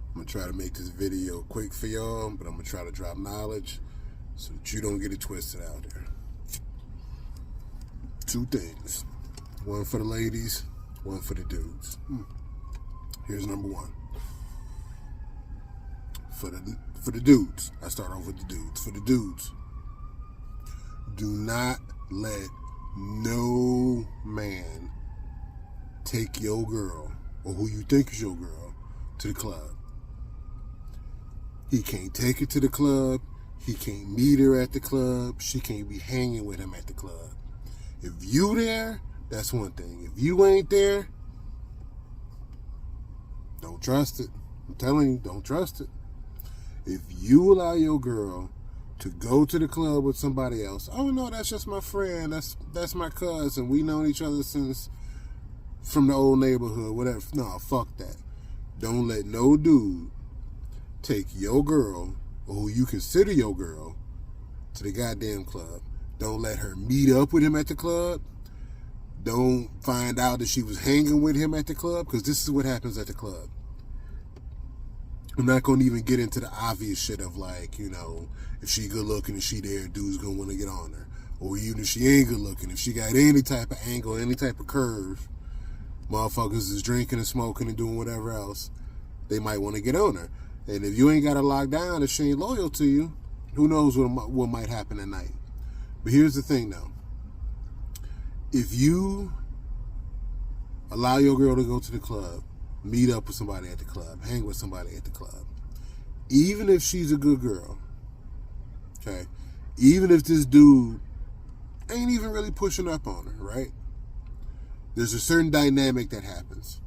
I'm going to try to make this video quick for y'all, but I'm going to try to drop knowledge so that you don't get it twisted out there. 2 things. One for the ladies, one for the dudes. Here's number 1. For the dudes, I start off with the dudes. For the dudes, do not let no man take your girl, or who you think is your girl, to the club. He can't take her to the club. He can't meet her at the club. She can't be hanging with him at the club. If you there, that's one thing. If you ain't there, don't trust it. I'm telling you, don't trust it. If you allow your girl to go to the club with somebody else, oh no, that's just my friend, that's my cousin, we known each other since from the old neighborhood, whatever. No, fuck that. Don't let no dude take your girl, or who you consider your girl, to the goddamn club. Don't let her meet up with him at the club. Don't find out that she was hanging with him at the club, because this is what happens at the club. I'm not going to even get into the obvious shit of, like, you know, if she good looking and she there, dude's going to want to get on her. Or even if she ain't good looking, if she got any type of angle, any type of curve, motherfuckers is drinking and smoking and doing whatever else, they might want to get on her. And if you ain't got her locked down, if she ain't loyal to you, who knows what might happen that night. But here's the thing, though. If you allow your girl to go to the club, meet up with somebody at the club, hang with somebody at the club, even if she's a good girl, okay, even if this dude ain't even really pushing up on her, right? There's a certain dynamic that happens.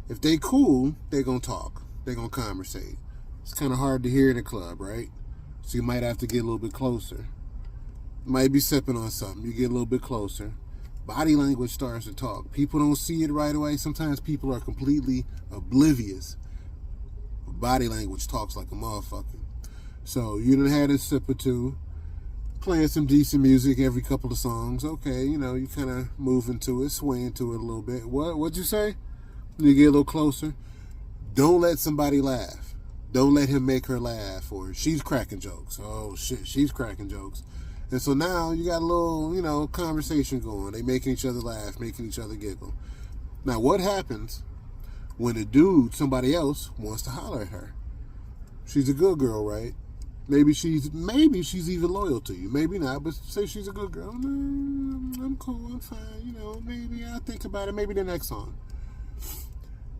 If they cool, they gonna talk. They gonna conversate. It's kind of hard to hear in the club, right? So you might have to get a little bit closer. Might be sipping on something. You get a little bit closer. Body language starts to talk. People don't see it right away. Sometimes people are completely oblivious. Body language talks like a motherfucker. So you done had a sip or two, playing some decent music every couple of songs. Okay, you know, you kind of move into it, sway into it a little bit. What'd you say? You get a little closer. Don't let somebody laugh. Don't let him make her laugh, or she's cracking jokes. Oh shit, she's cracking jokes. And so now you got a little, you know, conversation going. They making each other laugh, making each other giggle. Now, what happens when a dude, somebody else, wants to holler at her? She's a good girl, right? Maybe she's even loyal to you. Maybe not, but say she's a good girl. I'm cool, I'm fine. You know, maybe I'll think about it. Maybe the next song.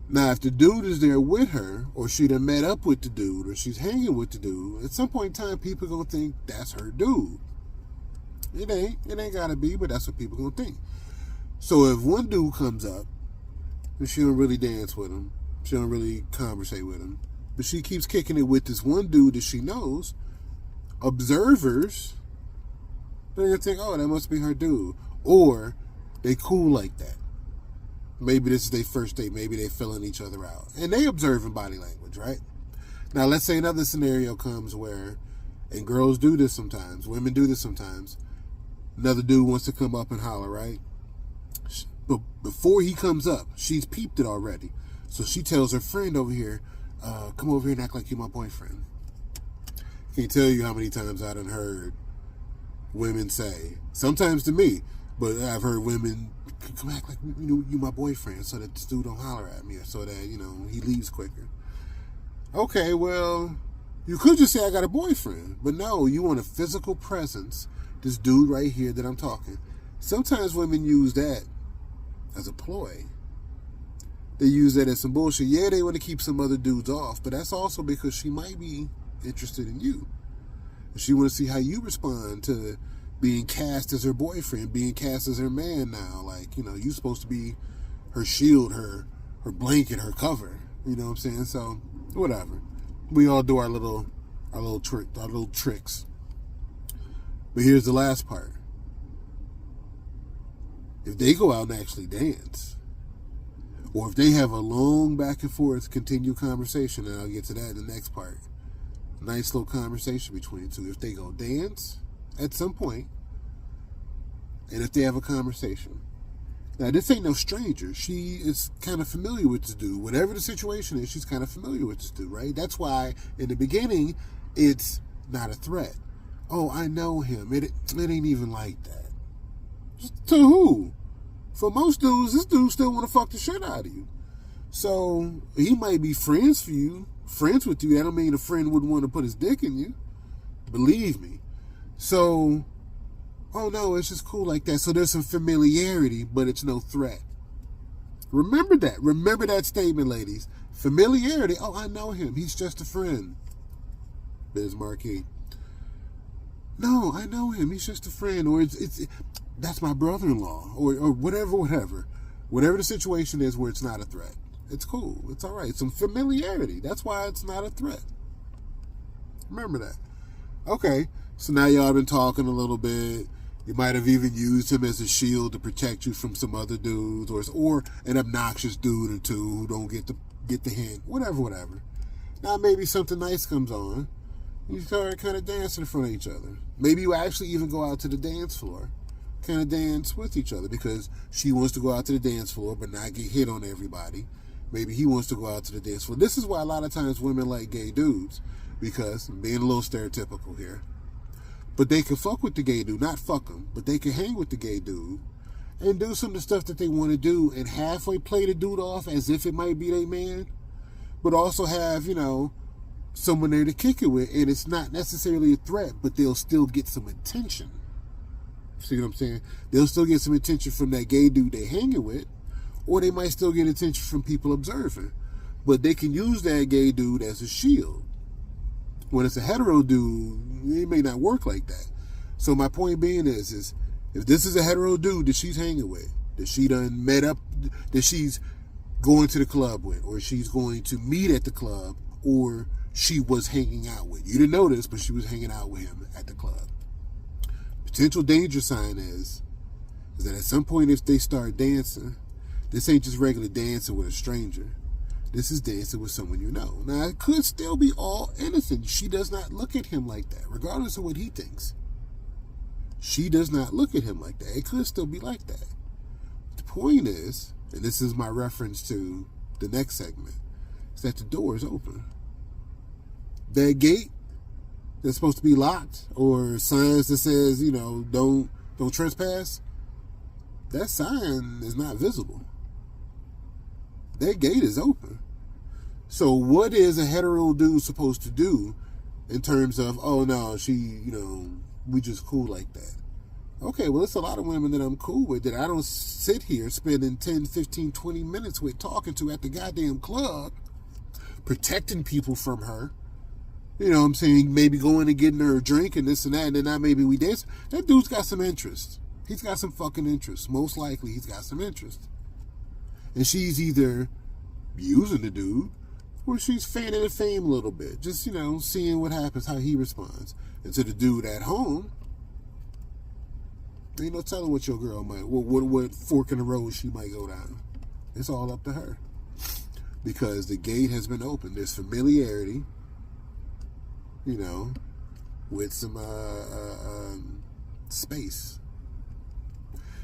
Now, if the dude is there with her, or she done met up with the dude, or she's hanging with the dude, at some point in time, people gonna think that's her dude. It ain't gotta be, but that's what people gonna think. So if one dude comes up and she don't really dance with him, she don't really conversate with him, but she keeps kicking it with this one dude that she knows, observers, they're gonna think, oh, that must be her dude. Or they cool like that. Maybe this is their first date, maybe they filling each other out. And they observing body language, right? Now let's say another scenario comes where, and girls do this sometimes, women do this sometimes, another dude wants to come up and holler, right? But before he comes up, she's peeped it already. So she tells her friend over here, come over here and act like you're my boyfriend. Can't tell you how many times I done heard women say, sometimes to me, but I've heard women, come act like you my boyfriend so that this dude don't holler at me, or so that, you know, he leaves quicker. Okay, well, you could just say I got a boyfriend, but no, you want a physical presence. This dude right here that I'm talking. Sometimes women use that as a ploy. They use that as some bullshit. Yeah, they want to keep some other dudes off, but that's also because she might be interested in you. She want to see how you respond to being cast as her boyfriend, being cast as her man now. Like, you know, you supposed to be her shield, her blanket, her cover. You know what I'm saying? So, whatever. We all do our little tricks. But here's the last part. If they go out and actually dance, or if they have a long back and forth continued conversation, and I'll get to that in the next part, nice little conversation between the two. If they go dance at some point, and if they have a conversation, Now, this ain't no stranger. She is kind of familiar with this dude. Whatever the situation is, she's kind of familiar with this dude, right? That's why, in the beginning, it's not a threat. Oh, I know him. It ain't even like that. To who? For most dudes, this dude still want to fuck the shit out of you. So, he might be friends with you. That don't mean a friend wouldn't want to put his dick in you. Believe me. So, oh no, it's just cool like that. So there's some familiarity, but it's no threat. Remember that. Remember that statement, ladies. Familiarity. Oh, I know him. He's just a friend. There's Marquis. No, I know him. He's just a friend. Or that's my brother-in-law. Or whatever. Whatever the situation is where it's not a threat. It's cool. It's all right. Some familiarity. That's why it's not a threat. Remember that. Okay. So now y'all been talking a little bit. You might have even used him as a shield to protect you from some other dudes, or an obnoxious dude or two who don't get the hint. Whatever. Now maybe something nice comes on. You start kind of dancing in front of each other. Maybe you actually even go out to the dance floor, kind of dance with each other, because she wants to go out to the dance floor but not get hit on everybody. Maybe he wants to go out to the dance floor. This is why a lot of times women like gay dudes, because I'm being a little stereotypical here. But they can fuck with the gay dude, not fuck him, but they can hang with the gay dude and do some of the stuff that they want to do and halfway play the dude off as if it might be their man, but also have, someone there to kick it with, and it's not necessarily a threat, but they'll still get some attention. See what I'm saying? They'll still get some attention from that gay dude they're hanging with, or they might still get attention from people observing, but they can use that gay dude as a shield. When it's a hetero dude, it may not work like that. So my point being is if this is a hetero dude that she's hanging with, that she done met up, that she's going to the club with, or she's going to meet at the club, or she was hanging out with. You didn't know this, but she was hanging out with him at the club. Potential danger sign is that at some point if they start dancing, this ain't just regular dancing with a stranger. This is dancing with someone you know. Now, it could still be all innocent. She does not look at him like that, regardless of what he thinks. She does not look at him like that. It could still be like that. The point is, and this is my reference to the next segment, is that the door is open. That gate that's supposed to be locked, or signs that says, don't trespass, that sign is not visible. That gate is open. So what is a hetero dude supposed to do in terms of, oh no, she, we just cool like that? Okay, well, it's a lot of women that I'm cool with that I don't sit here spending 10, 15, 20 minutes with talking to at the goddamn club, protecting people from her. You know what I'm saying? Maybe going and getting her a drink and this and that, and then now maybe we dance. That dude's got some interest. He's got some fucking interest. Most likely he's got some interest. And she's either using the dude, or she's fanning the fame a little bit. Just, seeing what happens, how he responds. And to the dude at home, ain't no telling what your girl might, what fork in the road she might go down. It's all up to her. Because the gate has been opened. There's familiarity, with some space.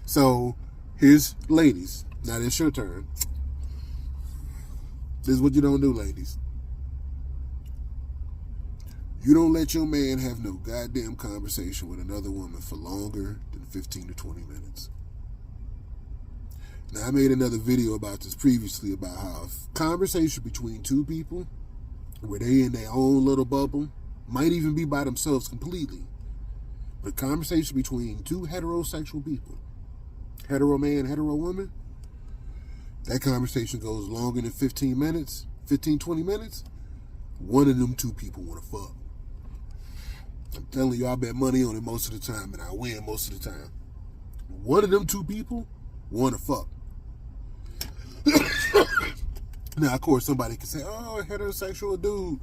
So, here's, ladies, now it's your turn. This is what you don't do, ladies. You don't let your man have no goddamn conversation with another woman for longer than 15 to 20 minutes. Now, I made another video about this previously, about how conversation between two people, where they in their own little bubble, might even be by themselves completely, but conversation between two heterosexual people, hetero man, hetero woman, that conversation goes longer than 15 minutes, 15, 20 minutes, one of them two people want to fuck. I'm telling you, I bet money on it most of the time, and I win most of the time. One of them two people want to fuck. Now, of course, somebody can say, oh, heterosexual dude.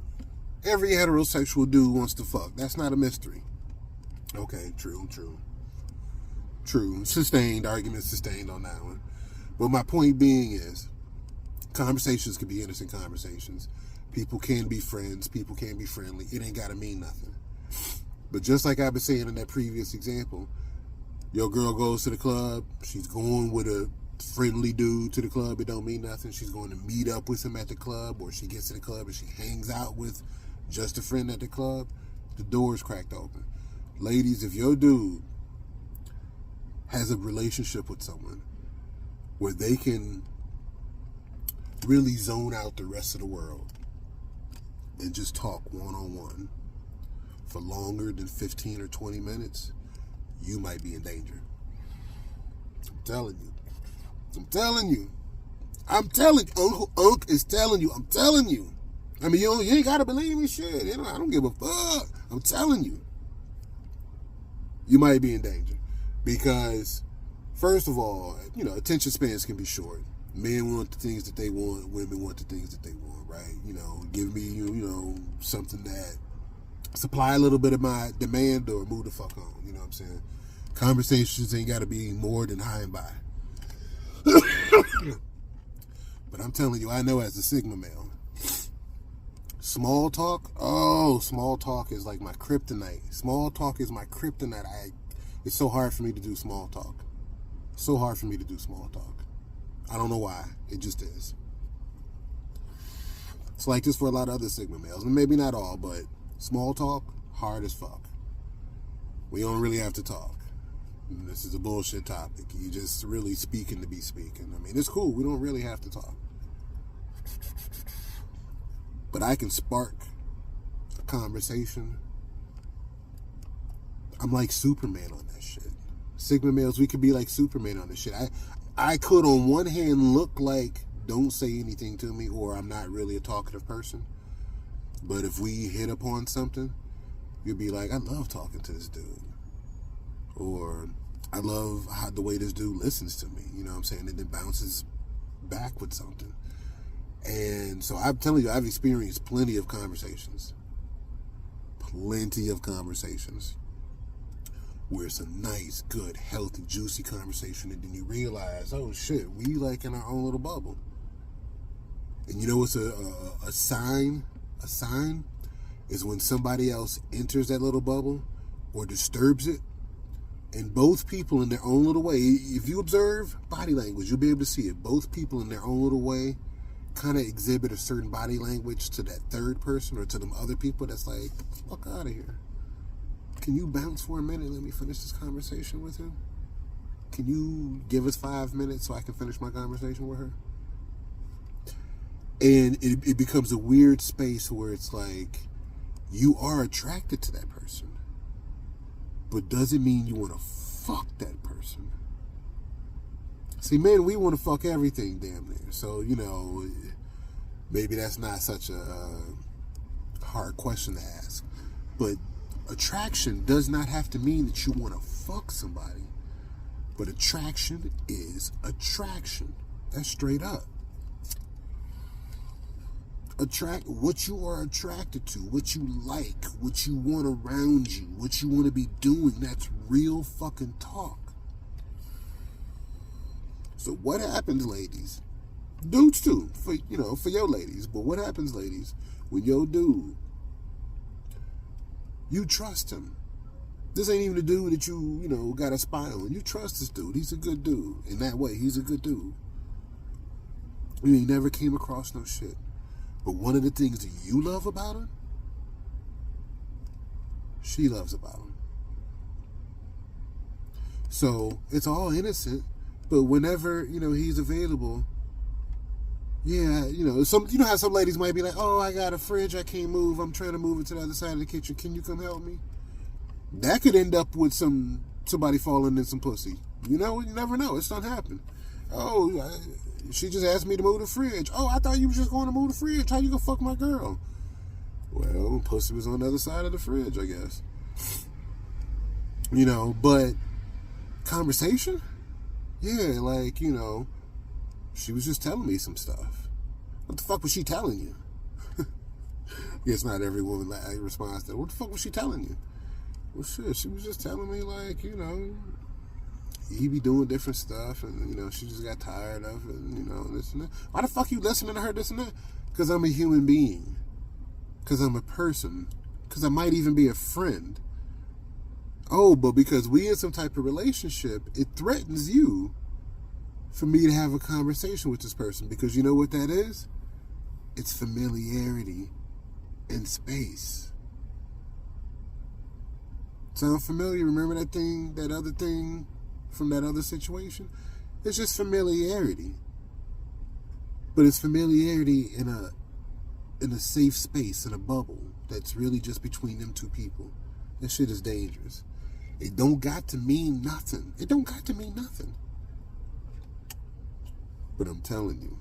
Every heterosexual dude wants to fuck. That's not a mystery. Okay, true. Sustained, argument sustained on that one. But my point being is, conversations can be innocent conversations. People can be friends. People can be friendly. It ain't got to mean nothing. But just like I've been saying in that previous example, your girl goes to the club. She's going with a friendly dude to the club, it don't mean nothing. She's going to meet up with him at the club, or she gets to the club and she hangs out with just a friend at the club. The door's cracked open. Ladies, if your dude has a relationship with someone where they can really zone out the rest of the world and just talk one-on-one for longer than 15 or 20 minutes, you might be in danger. I'm telling you. Unc is telling you. I'm telling you. I mean, you ain't got to believe me, shit. You know, I don't give a fuck. I'm telling you. You might be in danger. Because, first of all, you know, attention spans can be short. Men want the things that they want. Women want the things that they want, right? You know, give me, you know, something that supply a little bit of my demand or move the fuck on. You know what I'm saying? Conversations ain't got to be more than high and by. But I'm telling you, I know as a Sigma male, small talk is like my kryptonite. Small talk is my kryptonite. It's so hard for me to do small talk. I don't know why. It just is. It's like this for a lot of other Sigma males. Maybe not all, but small talk, hard as fuck. We don't really have to talk. This is a bullshit topic. You just really speaking to be speaking. I mean, it's cool. We don't really have to talk. But I can spark a conversation. I'm like Superman on that shit. Sigma males, we could be like Superman on this shit. I could on one hand look like don't say anything to me, or I'm not really a talkative person. But if we hit upon something, you'll be like, I love talking to this dude. Or I love the way this dude listens to me. You know what I'm saying? And then bounces back with something. And so I'm telling you, I've experienced plenty of conversations. Where it's a nice, good, healthy, juicy conversation, and then you realize, oh shit, we like in our own little bubble. And you know what's a sign? A sign is when somebody else enters that little bubble or disturbs it, and both people in their own little way, if you observe body language, you'll be able to see it. Both people in their own little way kind of exhibit a certain body language to that third person or to them other people that's like, fuck out of here. Can you bounce for a minute? Let me finish this conversation with him. Can you give us 5 minutes so I can finish my conversation with her? And it becomes a weird space where it's like you are attracted to that person, but doesn't mean you want to fuck that person. See, men, we want to fuck everything damn near. So, you know, maybe that's not such a hard question to ask. But attraction does not have to mean that you want to fuck somebody. But attraction is attraction. That's straight up. What you are attracted to, what you like, what you want around you, what you want to be doing, that's real fucking talk. So what happens, ladies? Dudes too, for your ladies. But what happens, ladies, when your dude, you trust him? This ain't even a dude that you got a spy on. You trust this dude. He's a good dude. In that way, he's a good dude. You ain't never came across no shit. But one of the things that you love about him, she loves about him. So it's all innocent, but whenever, he's available, yeah, how some ladies might be like, oh, I got a fridge, I can't move, I'm trying to move it to the other side of the kitchen, can you come help me? That could end up with somebody falling in some pussy. You never know. It's not happening. Oh, she just asked me to move the fridge. Oh, I thought you were just going to move the fridge. How you gonna fuck my girl? Well, pussy was on the other side of the fridge, I guess. But conversation? Yeah, like, she was just telling me some stuff. What the fuck was she telling you? I guess not every woman responds to that. What the fuck was she telling you? Well, shit, she was just telling me, like, he be doing different stuff, and, she just got tired of it, and, this and that. Why the fuck you listening to her, this and that? Because I'm a human being. Because I'm a person. Because I might even be a friend. Oh, but because we in some type of relationship, it threatens you for me to have a conversation with this person, because you know what that is? It's familiarity in space. Sound familiar? Remember that thing, that other thing from that other situation? It's just familiarity. But it's familiarity in a safe space, in a bubble that's really just between them two people. That shit is dangerous. It don't got to mean nothing. It don't got to mean nothing. But I'm telling you.